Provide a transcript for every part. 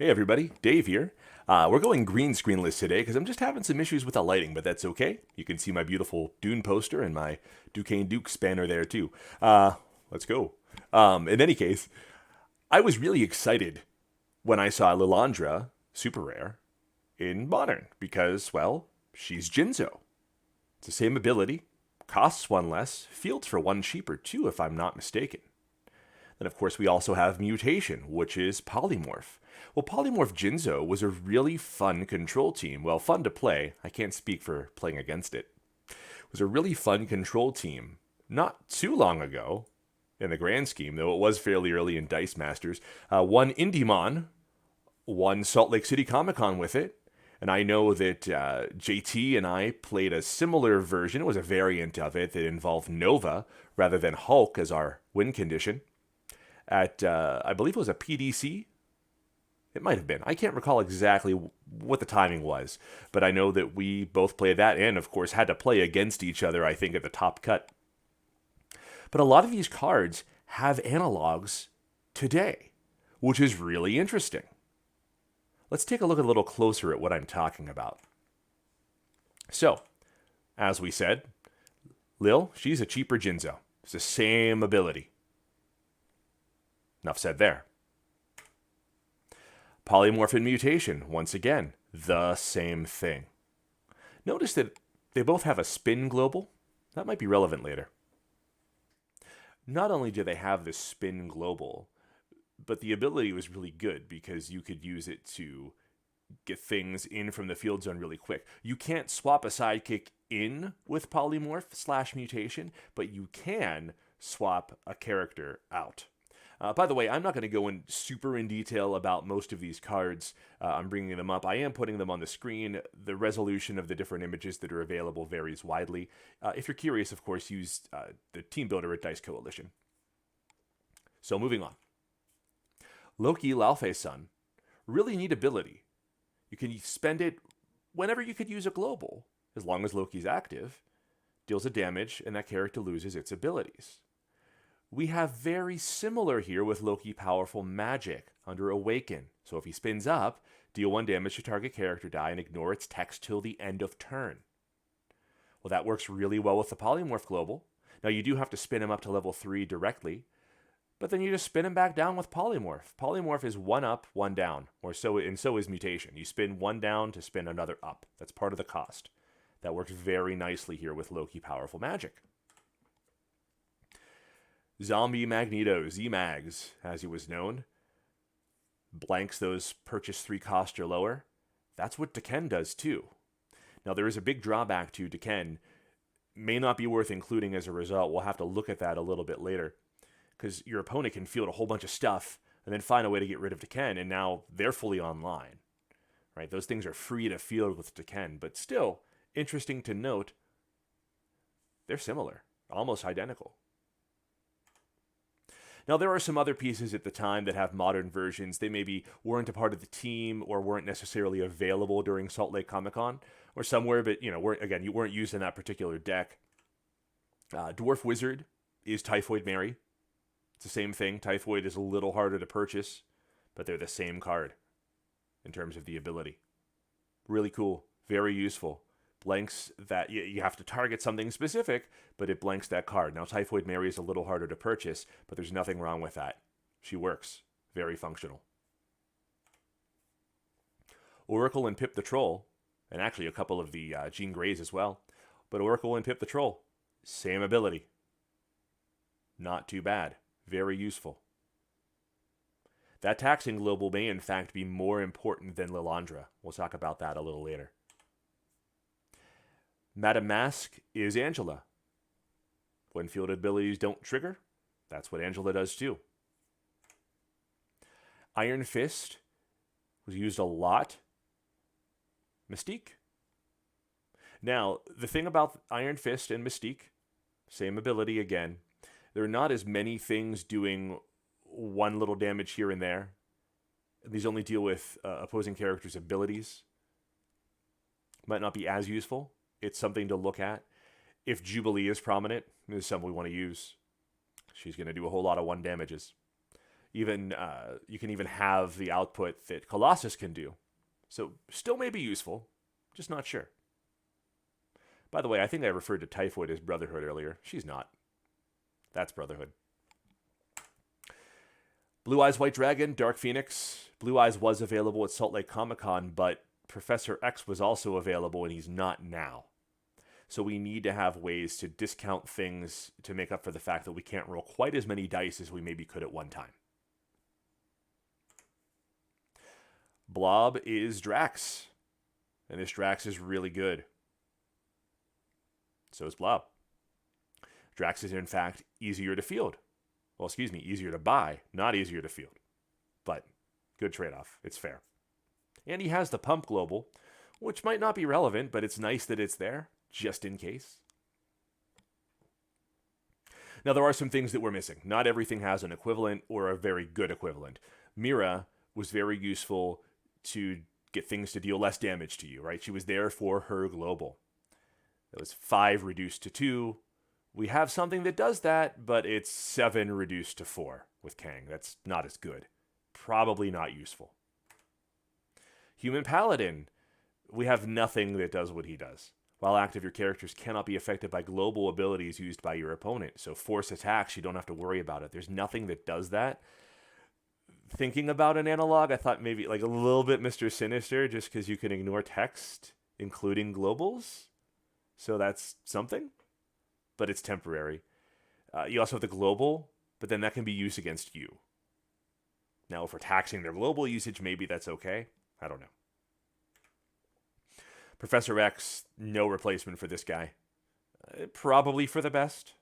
Hey everybody, Dave here. We're going green screenless today because I'm just having some issues with the lighting, but that's okay. You can see my beautiful Dune poster and my Duquesne Dukes banner there too. Let's go. In any case, I was really excited when I saw Lilandra, super rare, in Modern because, well, she's Jinzo. It's the same ability, costs one less, fields for one cheaper too, if I'm not mistaken. Then, of course, we also have Mutation, which is Polymorph. Well, Polymorph Jinzo was a really fun control team. Well, fun to play. I can't speak for playing against it. It was a really fun control team not too long ago in the grand scheme, though it was fairly early in Dice Masters. One IndieMon won Salt Lake City Comic Con with it. And I know that JT and I played a similar version. It was a variant of it that involved Nova rather than Hulk as our win condition at, I believe it was a PDC. It might have been. I can't recall exactly what the timing was, but I know that we both played that and, of course, had to play against each other, I think, at the top cut. But a lot of these cards have analogs today, which is really interesting. Let's take a look a little closer at what I'm talking about. So, as we said, Lil, she's a cheaper Jinzo. It's the same ability. Enough said there. Polymorph and Mutation, once again, the same thing. Notice that they both have a spin global. That might be relevant later. Not only do they have the spin global, but the ability was really good because you could use it to get things in from the field zone really quick. You can't swap a sidekick in with Polymorph / Mutation, but you can swap a character out. By the way, I'm not going to go super in detail about most of these cards. I'm bringing them up. I am putting them on the screen. The resolution of the different images that are available varies widely. If you're curious, of course, use the team builder at Dice Coalition. So moving on. Loki, Laufey's son. Really neat ability. You can spend it whenever you could use a global, as long as Loki's active. Deals a damage, and that character loses its abilities. We have very similar here with Loki Powerful Magic under Awaken. So if he spins up, deal 1 damage to target character die and ignore its text till the end of turn. Well, that works really well with the Polymorph Global. Now you do have to spin him up to level 3 directly, but then you just spin him back down with Polymorph. Polymorph is 1 up, 1 down, so is Mutation. You spin 1 down to spin another up. That's part of the cost. That works very nicely here with Loki Powerful Magic. Zombie Magneto, Z-Mags, as he was known, blanks those purchase 3 cost or lower. That's what Duquesne does too. Now there is a big drawback to Duquesne. May not be worth including as a result. We'll have to look at that a little bit later. Because your opponent can field a whole bunch of stuff and then find a way to get rid of Duquesne, and now they're fully online. Right? Those things are free to field with Duquesne, but still, interesting to note, they're similar, almost identical. Now, there are some other pieces at the time that have modern versions. They maybe weren't a part of the team or weren't necessarily available during Salt Lake Comic Con or somewhere, but, you weren't used in that particular deck. Dwarf Wizard is Typhoid Mary. It's the same thing. Typhoid is a little harder to purchase, but they're the same card in terms of the ability. Really cool. Very useful. Blanks that you have to target something specific, but it blanks that card. Now, Typhoid Mary is a little harder to purchase, but there's nothing wrong with that. She works. Very functional. Oracle and Pip the Troll, and actually a couple of the Jean Greys as well, but Oracle and Pip the Troll, same ability. Not too bad. Very useful. That taxing global may in fact be more important than Lilandra. We'll talk about that a little later. Madame Mask is Angela. When fielded abilities don't trigger, that's what Angela does too. Iron Fist was used a lot. Mystique. Now, the thing about Iron Fist and Mystique, same ability again, there are not as many things doing one little damage here and there. These only deal with opposing characters' abilities. Might not be as useful. It's something to look at. If Jubilee is prominent, this is something we want to use. She's going to do a whole lot of 1 damages. Even you can even have the output that Colossus can do. So still may be useful, just not sure. By the way, I think I referred to Typhoid as Brotherhood earlier. She's not. That's Brotherhood. Blue Eyes White Dragon, Dark Phoenix. Blue Eyes was available at Salt Lake Comic Con, but Professor X was also available, and he's not now. So we need to have ways to discount things to make up for the fact that we can't roll quite as many dice as we maybe could at one time. Blob is Drax, and this Drax is really good. So is Blob. Drax is, in fact, easier to field. Well, excuse me, easier to buy, not easier to field. But good trade-off. It's fair. And he has the Pump Global, which might not be relevant, but it's nice that it's there, just in case. Now, there are some things that we're missing. Not everything has an equivalent or a very good equivalent. Mira was very useful to get things to deal less damage to you, right? She was there for her global. It was 5 reduced to 2. We have something that does that, but it's 7 reduced to 4 with Kang. That's not as good. Probably not useful. Human Paladin. We have nothing that does what he does. While active, your characters cannot be affected by global abilities used by your opponent. So force attacks, you don't have to worry about it. There's nothing that does that. Thinking about an analog, I thought maybe like a little bit Mr. Sinister, just because you can ignore text, including globals. So that's something, but it's temporary. You also have the global, but then that can be used against you. Now, if we're taxing their global usage, maybe that's okay. I don't know. Professor X, no replacement for this guy. Probably for the best.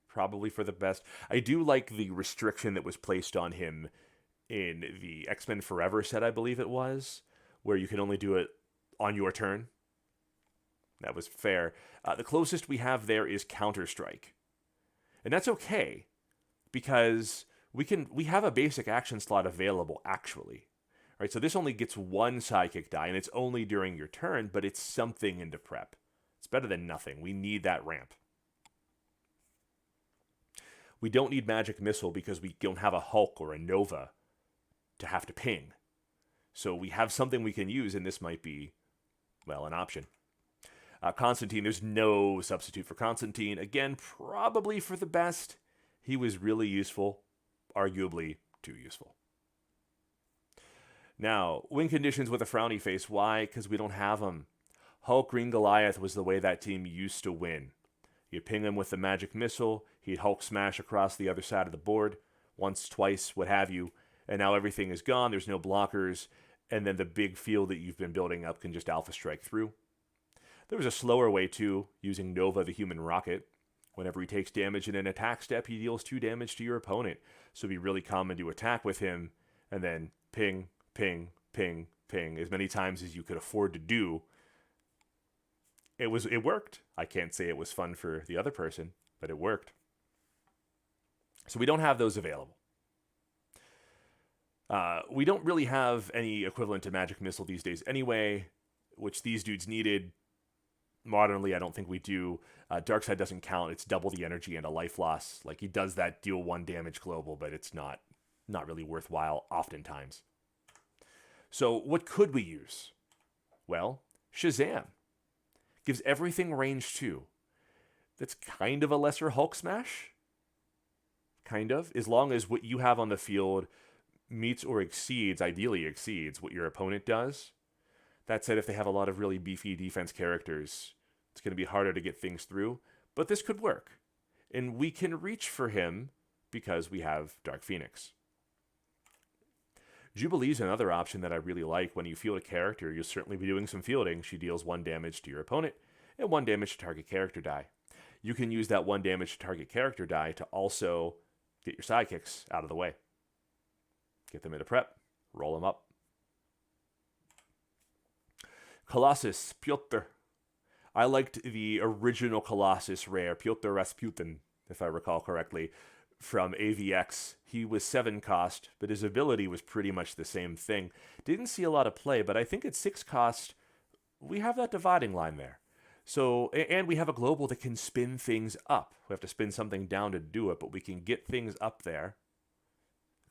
Probably for the best. I do like the restriction that was placed on him in the X-Men Forever set, I believe it was, where you can only do it on your turn. That was fair. The closest we have there is Counter-Strike. And that's okay, because we have a basic action slot available, actually. Right, so this only gets 1 psychic die, and it's only during your turn, but it's something into prep. It's better than nothing. We need that ramp. We don't need Magic Missile because we don't have a Hulk or a Nova to have to ping. So we have something we can use, and this might be, well, an option. Constantine, there's no substitute for Constantine. Again, probably for the best. He was really useful, arguably too useful. Now, win conditions with a frowny face. Why? Because we don't have them. Hulk Green Goliath was the way that team used to win. You'd ping him with the magic missile, he'd Hulk smash across the other side of the board, once, twice, what have you, and now everything is gone, there's no blockers, and then the big field that you've been building up can just alpha strike through. There was a slower way too, using Nova the Human Rocket. Whenever he takes damage in an attack step, he deals 2 damage to your opponent. So it'd be really common to attack with him, and then ping, ping, ping, ping, as many times as you could afford to do. It worked. I can't say it was fun for the other person, but it worked. So we don't have those available. We don't really have any equivalent to Magic Missile these days anyway, which these dudes needed. Modernly, I don't think we do. Darkseid doesn't count. It's double the energy and a life loss. Like, he does that deal 1 damage global, but it's not really worthwhile oftentimes. So what could we use? Well, Shazam. Gives everything range 2. That's kind of a lesser Hulk smash. Kind of. As long as what you have on the field meets or exceeds, ideally exceeds, what your opponent does. That said, if they have a lot of really beefy defense characters, it's going to be harder to get things through. But this could work. And we can reach for him because we have Dark Phoenix. Jubilee is another option that I really like. When you field a character, you'll certainly be doing some fielding. She deals 1 damage to your opponent and 1 damage to target character die. You can use that 1 damage to target character die to also get your sidekicks out of the way. Get them into prep. Roll them up. Colossus, Pyotr. I liked the original Colossus rare, Pyotr Rasputin, if I recall correctly, from AVX. He was 7 cost, but his ability was pretty much the same thing. Didn't see a lot of play, but I think at 6 cost, we have that dividing line there. So, and we have a global that can spin things up. We have to spin something down to do it, but we can get things up there.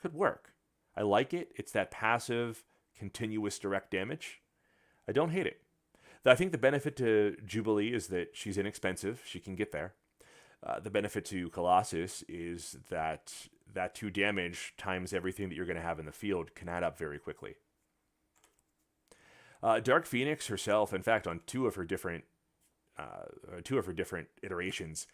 could work. I like it. It's that passive, continuous direct damage. I don't hate it. I think the benefit to Jubilee is that she's inexpensive. She can get there. The benefit to Colossus is that 2 damage times everything that you're going to have in the field can add up very quickly. Dark Phoenix herself, in fact, on two of her different iterations,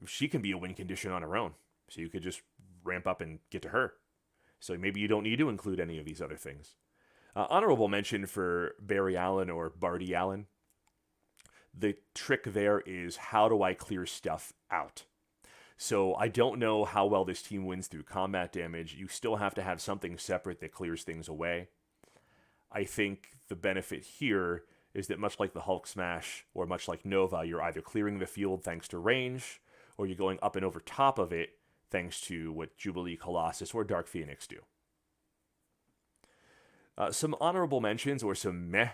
she can be a win condition on her own. So you could just ramp up and get to her. So maybe you don't need to include any of these other things. Honorable mention for Barry Allen or Barty Allen. The trick there is, how do I clear stuff out? So I don't know how well this team wins through combat damage. You still have to have something separate that clears things away. I think the benefit here is that much like the Hulk Smash or much like Nova, you're either clearing the field thanks to range, or you're going up and over top of it thanks to what Jubilee, Colossus, or Dark Phoenix do. Some honorable mentions, or some meh.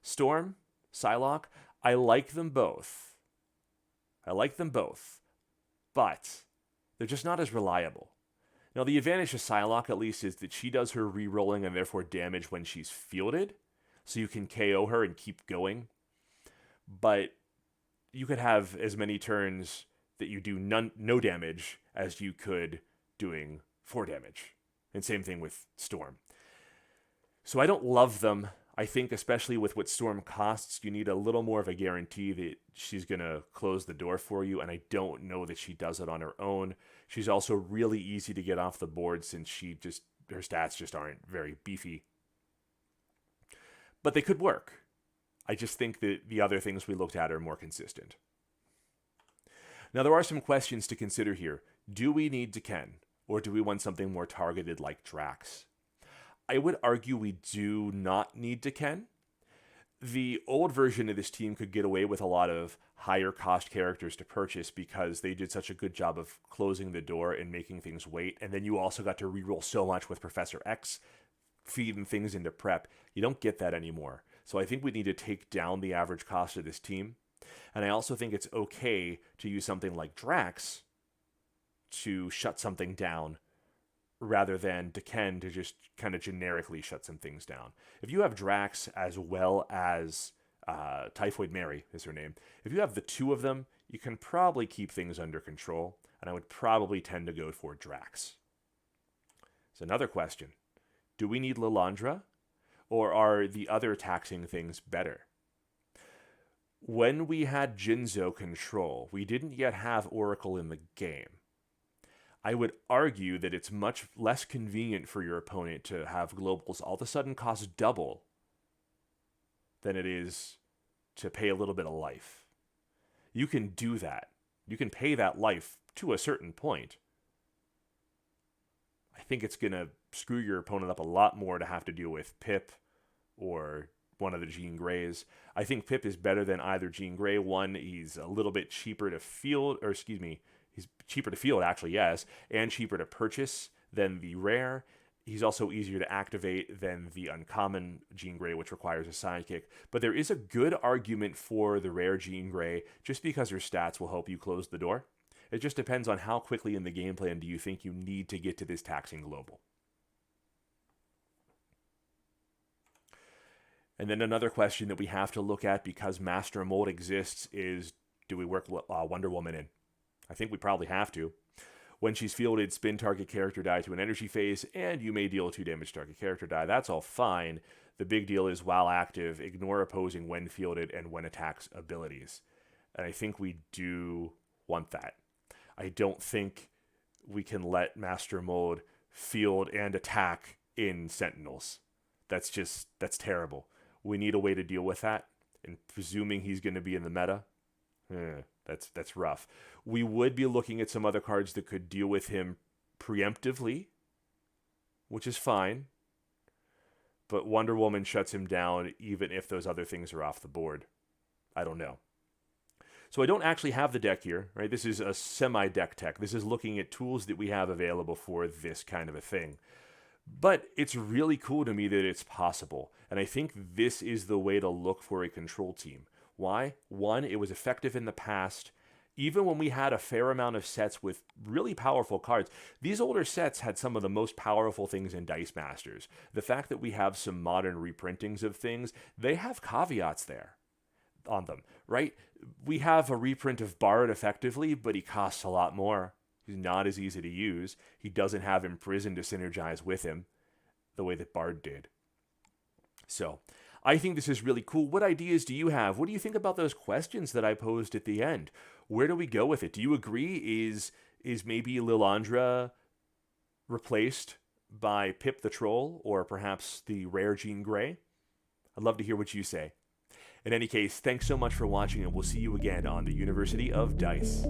Storm, Psylocke, I like them both. But they're just not as reliable. Now, the advantage of Psylocke, at least, is that she does her re-rolling and therefore damage when she's fielded, so you can KO her and keep going. But you could have as many turns that you do no damage as you could doing 4 damage. And same thing with Storm. So I don't love them. I think especially with what Storm costs, you need a little more of a guarantee that she's going to close the door for you, and I don't know that she does it on her own. She's also really easy to get off the board since her stats just aren't very beefy. But they could work. I just think that the other things we looked at are more consistent. Now, there are some questions to consider here. Do we need Deken, or do we want something more targeted like Drax? I would argue we do not need Deken. The old version of this team could get away with a lot of higher cost characters to purchase because they did such a good job of closing the door and making things wait. And then you also got to reroll so much with Professor X, feeding things into prep. You don't get that anymore. So I think we need to take down the average cost of this team. And I also think it's okay to use something like Drax to shut something down, rather than Deken to just kind of generically shut some things down. If you have Drax as well as Typhoid Mary is her name, if you have the two of them, you can probably keep things under control, and I would probably tend to go for Drax. So another question. Do we need Lilandra, or are the other taxing things better? When we had Jinzo control, we didn't yet have Oracle in the game. I would argue that it's much less convenient for your opponent to have globals all of a sudden cost double than it is to pay a little bit of life. You can do that. You can pay that life to a certain point. I think it's going to screw your opponent up a lot more to have to deal with Pip or one of the Jean Greys. I think Pip is better than either Jean Grey. One, he's a little bit cheaper to field, he's cheaper to field, actually, yes, and cheaper to purchase than the rare. He's also easier to activate than the uncommon Jean Grey, which requires a sidekick. But there is a good argument for the rare Jean Grey, just because her stats will help you close the door. It just depends on how quickly in the game plan do you think you need to get to this taxing global. And then another question that we have to look at, because Master Mold exists, is do we work Wonder Woman in? I think we probably have to. When she's fielded, spin target character die to an energy phase, and you may deal 2 damage target character die. That's all fine. The big deal is, while active, ignore opposing when fielded and when attacks abilities. And I think we do want that. I don't think we can let Master Mold field and attack in Sentinels. That's terrible. We need a way to deal with that, and presuming he's going to be in the meta, that's rough. We would be looking at some other cards that could deal with him preemptively, which is fine, but Wonder Woman shuts him down even if those other things are off the board. I don't know. So I don't actually have the deck here, right? This is a semi-deck tech. This is looking at tools that we have available for this kind of a thing. But it's really cool to me that it's possible. And I think this is the way to look for a control team. Why? One, it was effective in the past. even when we had a fair amount of sets with really powerful cards, these older sets had some of the most powerful things in Dice Masters. The fact that we have some modern reprintings of things, they have caveats there on them, right? We have a reprint of Bard effectively, but he costs a lot more. He's not as easy to use. He doesn't have Imprison to synergize with him the way that Bard did. So, I think this is really cool. What ideas do you have? What do you think about those questions that I posed at the end? Where do we go with it? Do you agree? Is maybe Lilandra replaced by Pip the Troll, or perhaps the rare Jean Grey? I'd love to hear what you say. In any case, thanks so much for watching, and we'll see you again on the University of Dice.